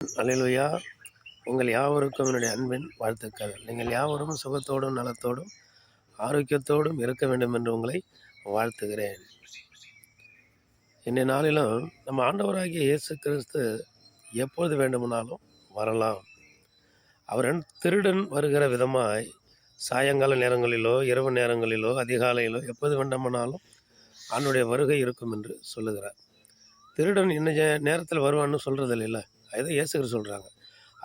அல்லேலூயா. உங்கள் யாவருக்கும் என்னுடைய அன்பின் வாழ்த்துக்கள். நீங்கள் யாவரும் சுகத்தோடும் நலத்தோடும் ஆரோக்கியத்தோடும் இருக்க வேண்டும் என்று உங்களை வாழ்த்துகிறேன். இன்றைய நாளிலும் நம்ம ஆண்டவராகிய இயேசு கிறிஸ்து எப்பொழுது வேண்டுமானாலும் வரலாம். அவர் திருடன் வருகிற விதமாய் சாயங்கால நேரங்களிலோ இரவு நேரங்களிலோ அதிகாலையிலோ எப்போது வேண்டுமானாலும் ஆண்டுடைய வருகை இருக்கும் என்று சொல்லுகிறார். திருடன் இன்ன நேரத்தில் வருவான்னு சொல்கிறது இல்லைல்ல, அதை இயேசு கிறிஸ்து சொல்கிறாங்க.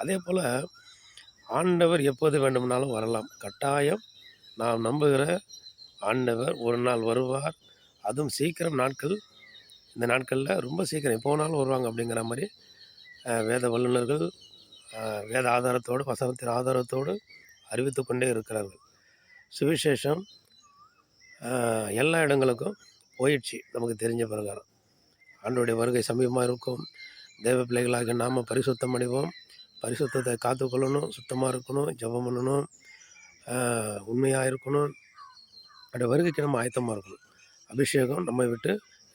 அதே போல் ஆண்டவர் எப்போது வேண்டுமானாலும் வரலாம். கட்டாயம் நாம் நம்புகிற ஆண்டவர் ஒரு நாள் வருவார். அதுவும் சீக்கிரம் நாட்கள், இந்த நாட்களில் ரொம்ப சீக்கிரம் எப்போனாலும் வருவாங்க அப்படிங்கிற மாதிரி வேத வல்லுநர்கள் வேத ஆதாரத்தோடு வசனத்தின் ஆதாரத்தோடு அறிவித்து கொண்டே இருக்கிறார்கள். சுவிசேஷம் எல்லா இடங்களுக்கும் போயிடுச்சு. நமக்கு தெரிஞ்ச பிரகாரம் ஆண்டவருடைய வருகை சமீபமாக இருக்கும். தேவ பிள்ளைகளாக நாம் பரிசுத்தம் அடைவோம். பரிசுத்தத்தை காத்துக்கொள்ளணும், சுத்தமாக இருக்கணும், ஜெபம் பண்ணணும், உண்மையாக இருக்கணும். அந்த வருகைக்கு நம்ம ஆயத்தமாக இருக்கணும். அபிஷேகம் நம்மை விட்டு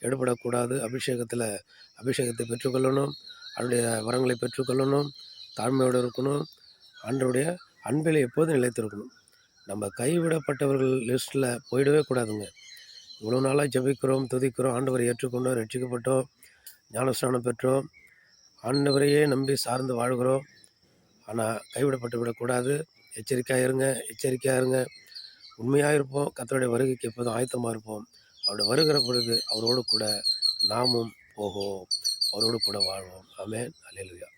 எடுபடக்கூடாது. அபிஷேகத்தை பெற்றுக்கொள்ளணும், அவருடைய வரங்களை பெற்றுக்கொள்ளணும், தாழ்மையோடு இருக்கணும், ஆண்டவருடைய அன்பில் எப்போதும் நிலைத்திருக்கணும். நம்ம கைவிடப்பட்டவர்கள் லிஸ்ட்டில் போயிடவே கூடாதுங்க. இவ்வளோ நாளாக ஜெபிக்கிறோம், துதிக்கிறோம், ஆண்டவரை ஏற்றுக்கொண்டோம், ரட்சிக்கப்பட்டோம், ஞானஸ்நானம் பெற்றோம், ஆண்டவரையே நம்பி சார்ந்து வாழ்கிறோம். ஆனால் கைவிடப்பட்டு விடக்கூடாது. எச்சரிக்கையாக இருங்க. உண்மையாக இருப்போம். கர்த்தருடைய வருகைக்கு எப்போதும் ஆயத்தமாக இருப்போம். அவருடைய வருகிற பொழுது அவரோடு கூட நாமும் போவோம், அவரோடு கூட வாழ்வோம். ஆமென். அல்லேலூயா.